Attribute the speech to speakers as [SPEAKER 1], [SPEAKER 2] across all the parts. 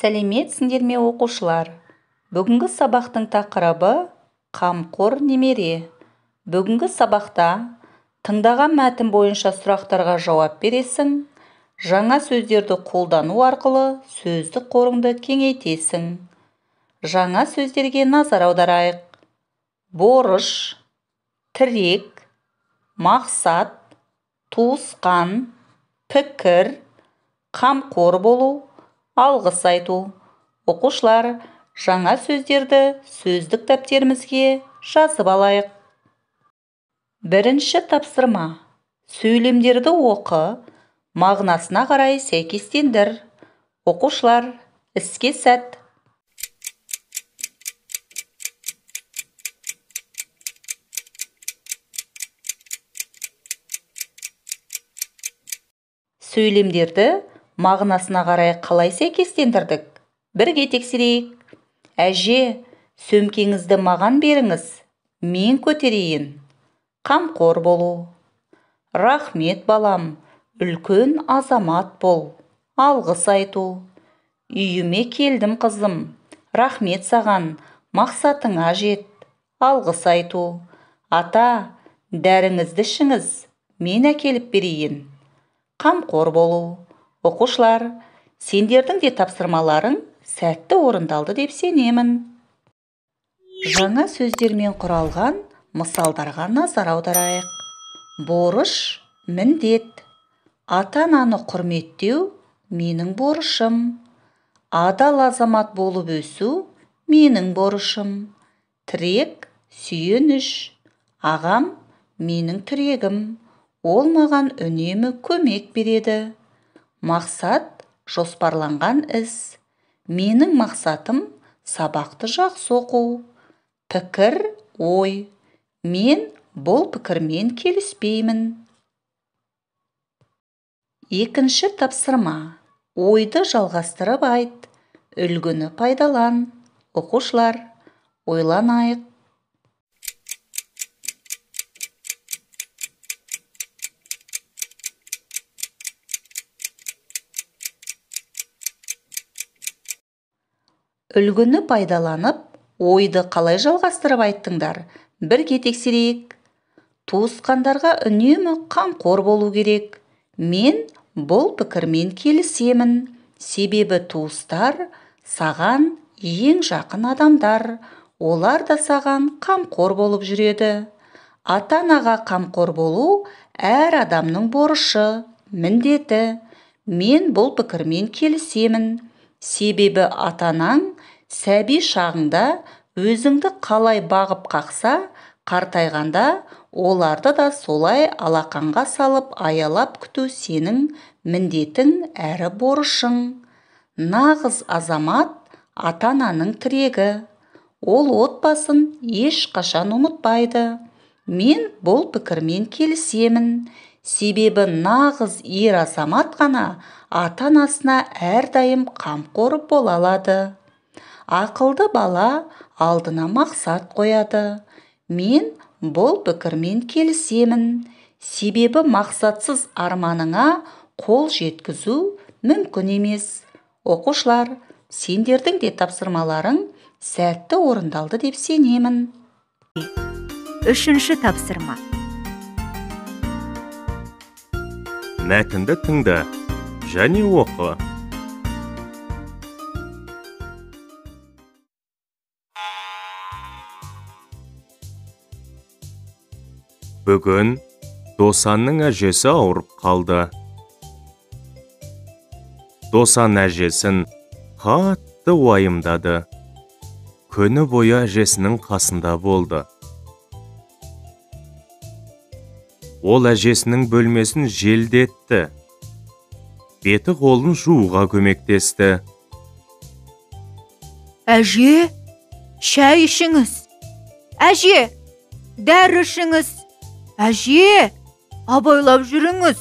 [SPEAKER 1] Сәлеметсіңдер ме оқушылар? Бүгінгі сабақтың тақырыбы қамқор немере. Бүгінгі сабақта тыңдаған мәтін бойынша сұрақтарға жауап бересің. Жаңа сөздерді қолдану арқылы сөздік қорыңды кеңейтесің. Жаңа сөздерге назар аударайық. Борыш, тірек, мақсат, туысқан, пікір, қамқор болу, алғыс айту. Оқушылар, жаңа сөздерді сөздік дәптерімізге жазып алайық. Бірінші тапсырма. Сөйлемдерді оқы, мағынасына қарай сәйкестендір. Оқушылар, іске сәт. Сөйлемдерді мағынасына қарай қалай сәйкестендірдік? Бірге тексерейік. Әже, сөмкеңізді маған беріңіз, мен көтерейін. Қамқор болу. Рахмет балам, үлкен азамат бол. Алғыс айту. Үйіме келдім қызым, рахмет саған, мақсатыңа жет. Алғыс айту. Ата, дәріңізді ішіңіз, мен әкеліп берейін. Қамқор болу. Оқушылар, сендердің де тапсырмаларың сәтті орындалды деп сенемін. Жаңа сөздермен құралған мысалдарға назар аударайық. Борыш, міндет. Ата-ананы құрметтеу менің борышым. Адал азамат болып өсу менің борышым. Тірек, сүйеніш. Ағам менің тірегім. Ол маған үнемі көмек береді. Мақсат, жоспарланған іс. Менің мақсатым сабақты жақсы оқу. Пікір, ой. Мен бұл пікірмен келіспеймін. Екінші тапсырма. Ойды жалғастырып айт. Үлгіні пайдалан. Оқушылар, ойланайық. Үлгіні пайдаланып, ойды қалай жалғастырып айттыңдар? Бірге тексерейік. Туысқандарға үнемі қамқор болу керек. Мен бұл пікірмен келісемін. Себебі туыстар саған ең жақын адамдар. Олар да саған қамқор болып жүреді. Ата-анаға қамқор болу әр адамның борышы, міндеті. Мен бұл пікірмен келісемін. Себебі ата-анаң сәби шағыңда өзіңді қалай бағып қақса, қартайғанда оларды да солай алақанға салып аялап күту сенің міндетің әрі борышың. Нағыз азамат ата-ананың тірегі. Ол отбасын ешқашан ұмытпайды. Мен бұл пікірмен келісемін. Себебі нағыз ер азамат қана ата-анасына әрдайым қамқор бола алады. Ақылды бала алдына мақсат қояды. Мен бұл пікірмен келісемін. Себебі мақсатсыз арманыңа қол жеткізу мүмкін емес. Оқушылар, сендердің де тапсырмаларың сәтті орындалды деп сенемін.
[SPEAKER 2] Үшінші тапсырма.
[SPEAKER 3] Мәтінді тыңда және оқы. Бүгін Досанның әжесі ауырып қалды. Досан әжесін қатты уайымдады. Күні бойы әжесінің қасында болды. Ол әжесінің бөлмесін желдетті. Беті қолын жууға көмектесті.
[SPEAKER 2] Әже, шай ішіңіз. Әже, дәрі ішіңіз. Әже, абайлап жүріңіз.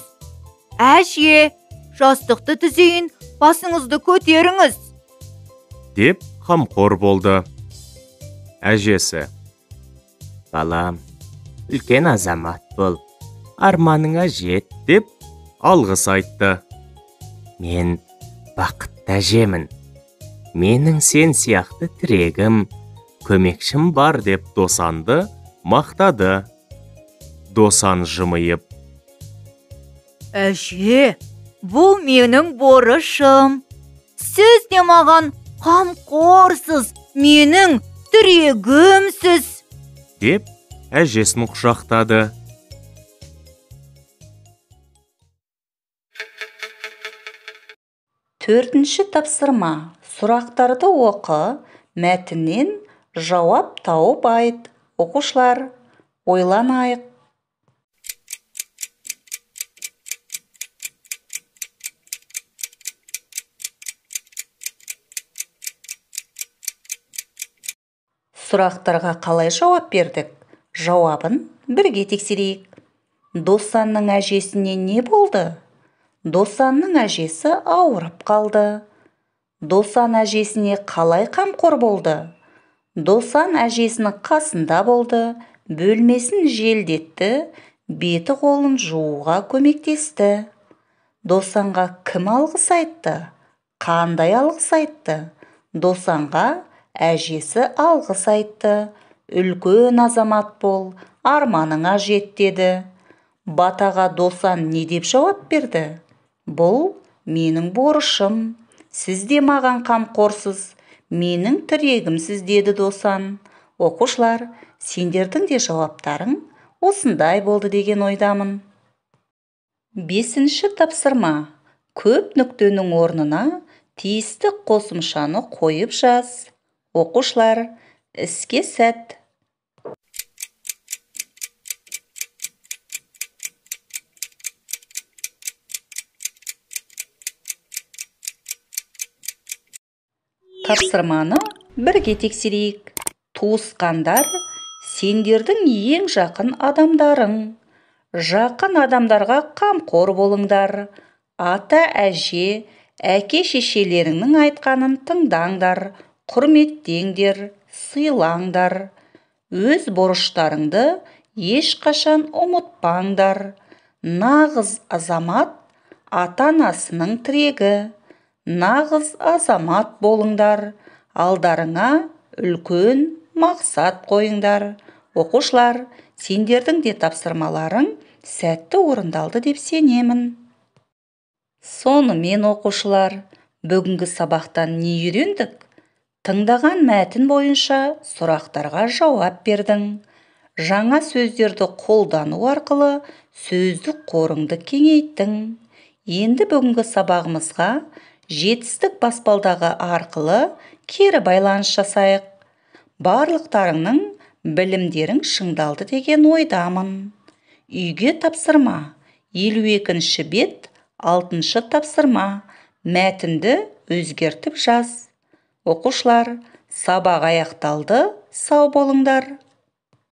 [SPEAKER 2] Әже, жастықты тізейін, басыңызды көтеріңіз.
[SPEAKER 3] Деп қамқор болды. Әжесі: балам, үлкен азамат бол. Арманыңа жет деп алғыс айтты. Мен бақытты әжемін. менің сен сияқты тірегім, көмекшім бар деп Досанды мақтады. Досан жымиып:
[SPEAKER 2] Әже, бұл менің борышым. Сіз де маған қамқорсыз, менің тірегімсіз,
[SPEAKER 3] деп әжесін құшақтады.
[SPEAKER 1] Төртінші тапсырма. Сұрақтарды оқы, мәтіннен жауап тауып айт. Оқушылар, ойланайық. Сұрақтарға қалай жауап бердік? Жауабын бірге тексерейік. Досанның әжесіне не болды? Досанның әжесі ауырып қалды. Досан әжесіне қалай қамқор болды? Досан әжесінің қасында болды, бөлмесін желдетті, беті қолын жууға көмектесті. Досанға кім алғыс айтты? Қандай алғыс айтты? Досанға әжесі алғыс айтты. Үлкен азамат бол, арманыңа жет деді. Батаға Досан не деп жауап берді? Бұл менің борышым. Сіз де маған қамқорсыз, менің тірегімсіз деді Досан. Оқушылар, сендердің де жауаптарың осындай болды деген ойдамын. Бесінші тапсырма. Көп нүктенің орнына тиісті қосымшаны қойып жаз. Оқушылар, іске сәт. Тапсырманы бірге тексерейік. Туысқандар сендердің ең жақын адамдарың. Жақын адамдарға қамқор болыңдар. Ата әже, әке шешелеріңнің айтқанын тыңдаңдар, құрметтеңдер, сыйлаңдар. Өз борыштарыңды ешқашан ұмытпаңдар. Нағыз азамат ата-анасының тірегі. Нағыз азамат болыңдар. Алдарыңа үлкен мақсат қойыңдар. Оқушылар, сендердің де тапсырмаларың сәтті орындалды деп сенемін. Сонымен оқушылар, бүгінгі сабақтан не үйрендік? Тыңдаған мәтін бойынша сұрақтарға жауап бердің. Жаңа сөздерді қолдану арқылы сөздік қорыңды кеңейттің. Енді бүгінгі сабағымызға жетістік баспалдағы арқылы кері байланыс жасайық. Барлықтарыңның білімдерің шыңдалды деген ойдамын. Үйге тапсырма. 52-ші бет, 6-шы тапсырма. Мәтінді өзгертіп жаз. Оқушылар, сабақ аяқталды, сау болыңдар.